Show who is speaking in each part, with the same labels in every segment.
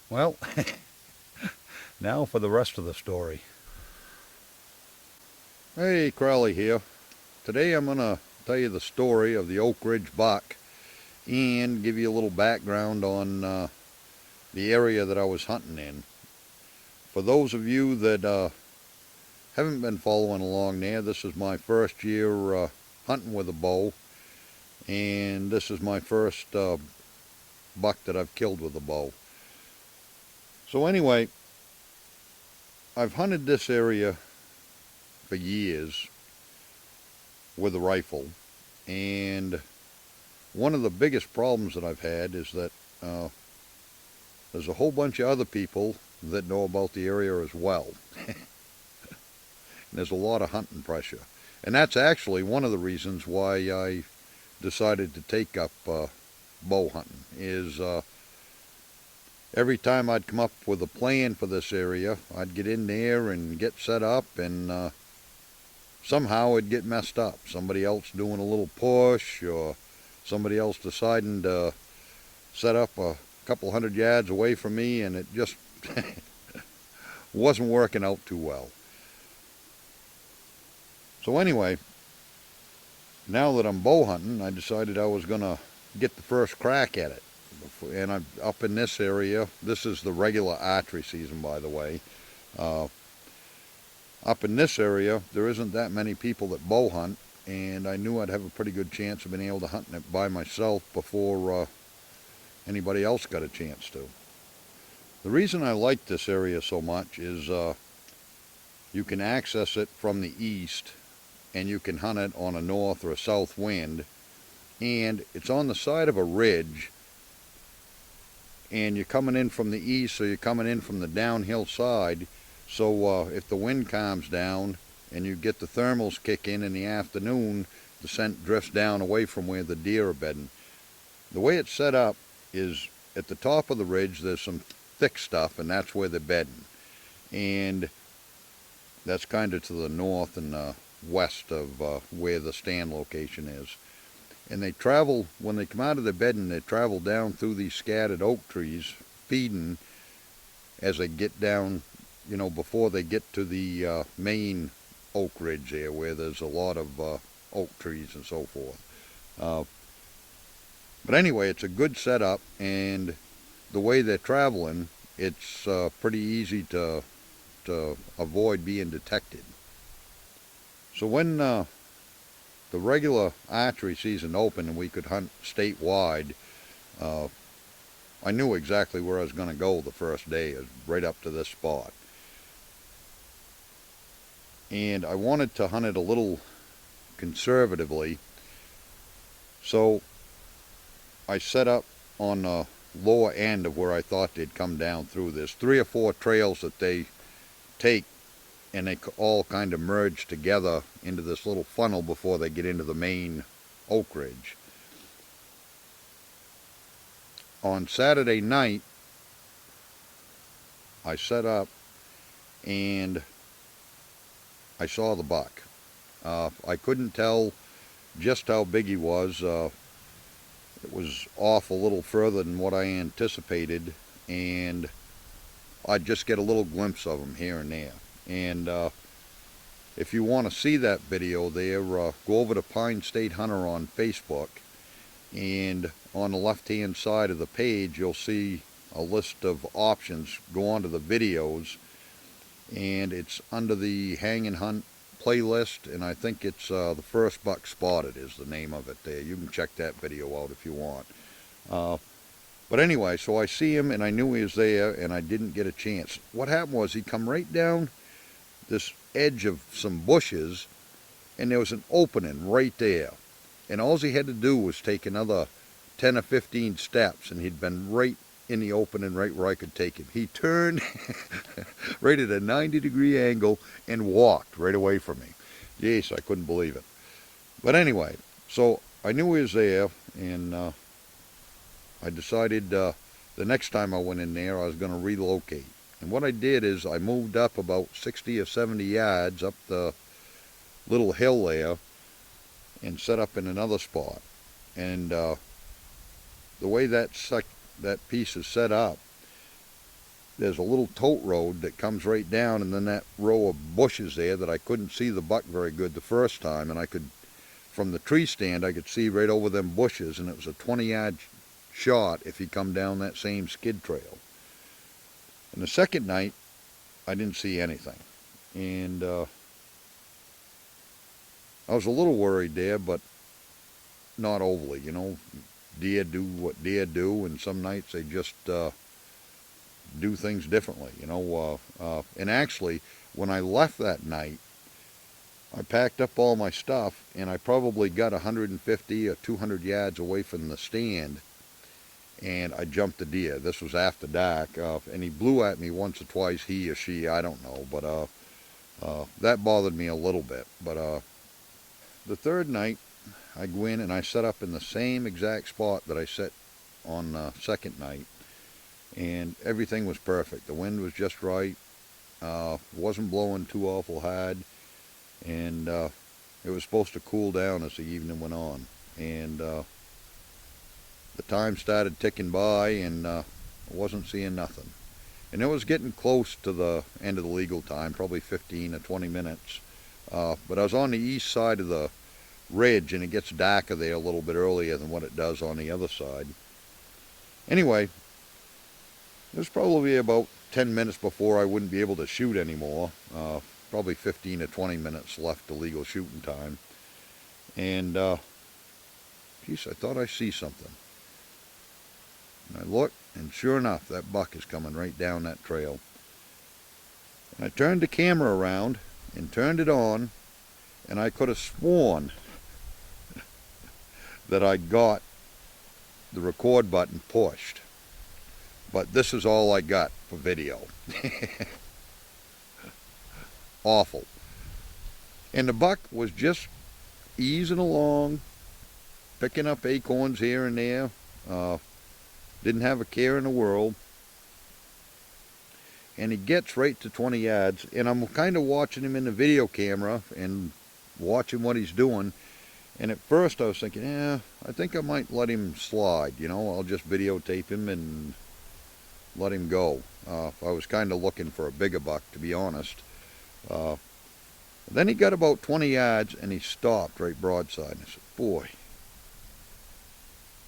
Speaker 1: Well, now for the rest of the story. Hey, Crowley here. Today I'm going to tell you the story of the Oak Ridge buck and give you a little background on the area that I was hunting in. For those of you that haven't been following along there, this is my first year hunting with a bow, and this is my first buck that I've killed with a bow. So anyway, I've hunted this area for years with a rifle, and one of the biggest problems that I've had is that there's a whole bunch of other people that know about the area as well. And there's a lot of hunting pressure, and that's actually one of the reasons why I decided to take up bow hunting. Is every time I'd come up with a plan for this area, I'd get in there and get set up, and somehow it'd get messed up. Somebody else doing a little push, or somebody else deciding to set up a couple hundred yards away from me, and it just wasn't working out too well. So anyway, now that I'm bow hunting, I decided I was going to get the first crack at it. And I'm up in this area. This is the regular archery season, by the way. Up in this area, there isn't that many people that bow hunt, and I knew I'd have a pretty good chance of being able to hunt it by myself before anybody else got a chance to. The reason I like this area so much is you can access it from the east, and you can hunt it on a north or a south wind, and it's on the side of a ridge, and you're coming in from the east, so you're coming in from the downhill side. So if the wind calms down and you get the thermals kick in the afternoon, the scent drifts down away from where the deer are bedding. The way it's set up is at the top of the ridge there's some thick stuff, and that's where they're bedding. And that's kind of to the north and west of where the stand location is. And they travel, when they come out of their bedding, they travel down through these scattered oak trees, feeding as they get down, you know, before they get to the Maine oak ridge there, where there's a lot of oak trees and so forth. But anyway, it's a good setup, and the way they're traveling, it's pretty easy to avoid being detected. So when the regular archery season opened and we could hunt statewide, I knew exactly where I was going to go the first day, right up to this spot. And I wanted to hunt it a little conservatively, so I set up on the lower end of where I thought they'd come down through. There's 3 or 4 trails that they take, and they all kind of merge together into this little funnel before they get into the main oak ridge. On Saturday night, I set up and I saw the buck. I couldn't tell just how big he was. It was off a little further than what I anticipated, and I'd just get a little glimpse of him here and there. And if you want to see that video there, go over to Pine State Hunter on Facebook, and on the left hand side of the page you'll see a list of options. Go on to the videos, and it's under the Hang and Hunt playlist, and I think it's the first buck spotted is the name of it there. You can check that video out if you want. But anyway, so I see him, and I knew he was there, and I didn't get a chance. What happened was he come right down this edge of some bushes, and there was an opening right there. And all he had to do was take another 10 or 15 steps, and he'd been right in the opening, right where I could take him. He turned right at a 90-degree angle and walked right away from me. Yes, I couldn't believe it. But anyway, so I knew he was there, and I decided the next time I went in there I was going to relocate. And what I did is I moved up about 60 or 70 yards up the little hill there and set up in another spot. And the way that piece is set up, there's a little tote road that comes right down, and then that row of bushes there that I couldn't see the buck very good the first time, and I could, from the tree stand, I could see right over them bushes, and it was a 20-yard shot if he come down that same skid trail. And the second night, I didn't see anything. And I was a little worried there, but not overly, you know. Deer do what deer do, and some nights they just do things differently, you know. And actually, when I left that night, I packed up all my stuff, and I probably got 150 or 200 yards away from the stand, and I jumped the deer. This was after dark, and he blew at me once or twice, he or she, I don't know, but that bothered me a little bit. But the third night, I go in and I set up in the same exact spot that I set on the second night, and everything was perfect. The wind was just right, wasn't blowing too awful hard, and it was supposed to cool down as the evening went on. And the time started ticking by, and I wasn't seeing nothing. And it was getting close to the end of the legal time, probably 15 or 20 minutes. But I was on the east side of the ridge, and it gets darker there a little bit earlier than what it does on the other side. Anyway, it was probably about 10 minutes before I wouldn't be able to shoot anymore. Probably 15 to 20 minutes left to legal shooting time. And, geez, I thought I see something. And I looked, and sure enough, that buck is coming right down that trail. And I turned the camera around and turned it on, and I could have sworn that I got the record button pushed. But this is all I got for video. Awful. And the buck was just easing along, picking up acorns here and there. Didn't have a care in the world. And he gets right to 20 yards, and I'm kind of watching him in the video camera and watching what he's doing. And at first I was thinking, yeah, I think I might let him slide, you know. I'll just videotape him and let him go. I was kind of looking for a bigger buck, to be honest. Then he got about 20 yards, and he stopped right broadside. And I said, boy,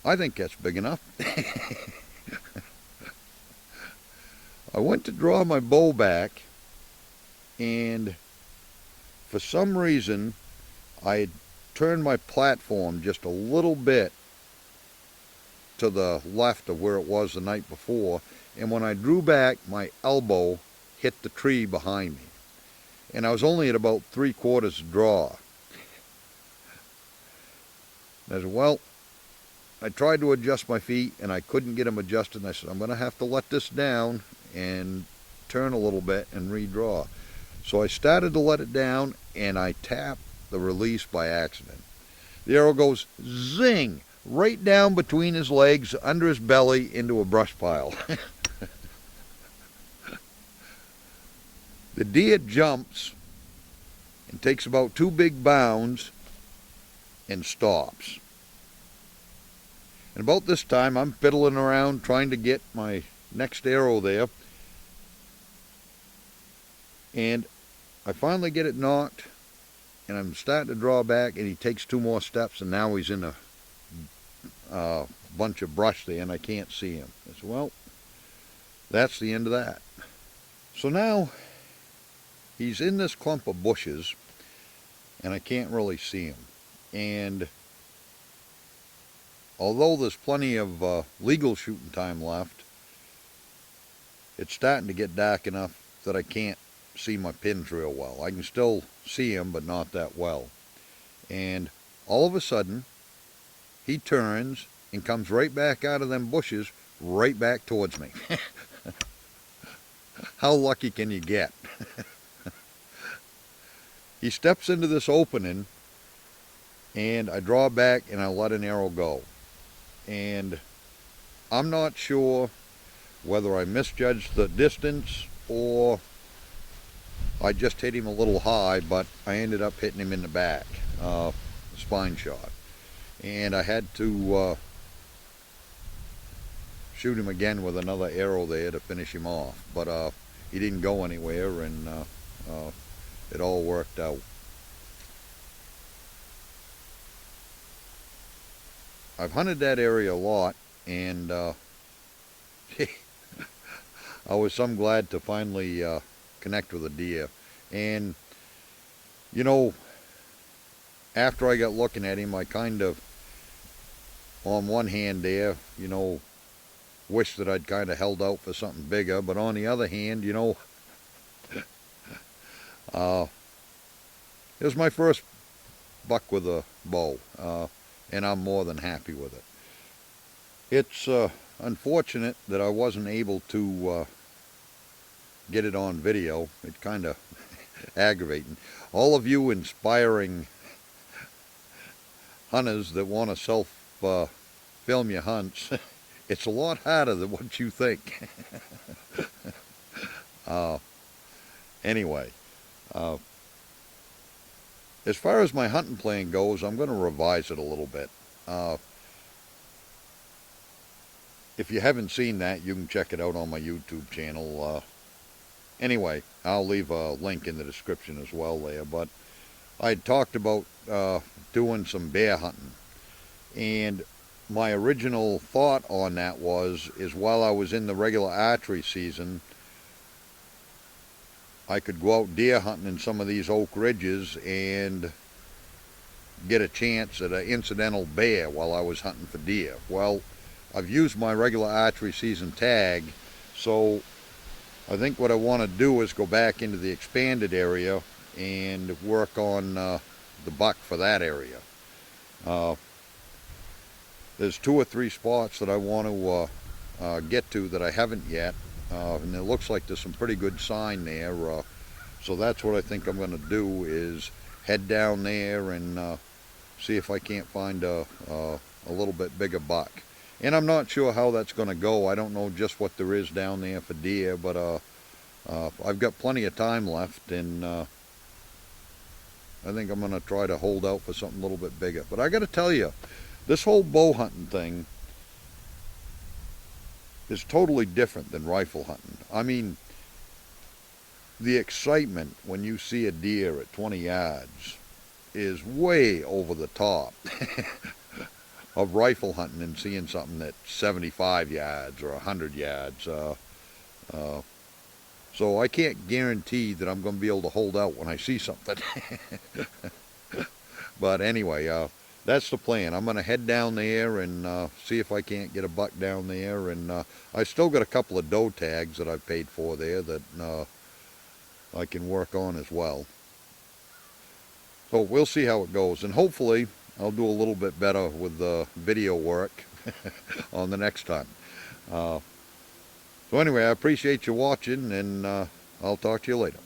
Speaker 1: I think that's big enough. I went to draw my bow back, and for some reason I had turned my platform just a little bit to the left of where it was the night before, and when I drew back, my elbow hit the tree behind me. And I was only at about 3/4 draw. And I said, well, I tried to adjust my feet, and I couldn't get them adjusted. And I said, I'm going to have to let this down and turn a little bit and redraw. So I started to let it down, and I tapped the release by accident. The arrow goes zing right down between his legs, under his belly, into a brush pile. The deer jumps and takes about 2 big bounds and stops. And about this time, I'm fiddling around trying to get my next arrow there. And I finally get it knocked, and I'm starting to draw back, and he takes 2 more steps, and now he's in a bunch of brush there, and I can't see him. I said, well, that's the end of that. So now he's in this clump of bushes, and I can't really see him. And although there's plenty of legal shooting time left, it's starting to get dark enough that I can't see my pins real well. I can still see him, but not that well. And all of a sudden, he turns and comes right back out of them bushes, right back towards me. How lucky can you get? He steps into this opening, and I draw back and I let an arrow go. And I'm not sure whether I misjudged the distance or I just hit him a little high, but I ended up hitting him in the back, spine shot. And I had to shoot him again with another arrow there to finish him off. But he didn't go anywhere, and it all worked out. I've hunted that area a lot, and I was some glad to finally connect with a deer. And you know, after I got looking at him, I kind of, on one hand there, you know, wish that I'd kind of held out for something bigger. But on the other hand, you know, it was my first buck with a bow, and I'm more than happy with it. It's unfortunate that I wasn't able to get it on video. It's kind of aggravating. All of you inspiring hunters that want to self-film your hunts, it's a lot harder than what you think. Anyway, as far as my hunting plan goes, I'm going to revise it a little bit. If you haven't seen that, you can check it out on my YouTube channel. Anyway, I'll leave a link in the description as well there. But I talked about doing some bear hunting, and my original thought on that is while I was in the regular archery season, I could go out deer hunting in some of these oak ridges and get a chance at an incidental bear while I was hunting for deer. Well, I've used my regular archery season tag, so I think what I want to do is go back into the expanded area and work on the buck for that area. There's 2 or 3 spots that I want to get to that I haven't yet, and it looks like there's some pretty good sign there. So that's what I think I'm going to do, is head down there and see if I can't find a little bit bigger buck. And I'm not sure how that's going to go. I don't know just what there is down there for deer, but I've got plenty of time left, and I think I'm going to try to hold out for something a little bit bigger. But I got to tell you, this whole bow hunting thing is totally different than rifle hunting. I mean, the excitement when you see a deer at 20 yards is way over the top of rifle hunting and seeing something at 75 yards or 100 yards. So I can't guarantee that I'm going to be able to hold out when I see something. But anyway, that's the plan. I'm going to head down there and see if I can't get a buck down there. And I still got a couple of doe tags that I've paid for there that I can work on as well. So we'll see how it goes. And hopefully I'll do a little bit better with the video work on the next time. So anyway, I appreciate you watching, and I'll talk to you later.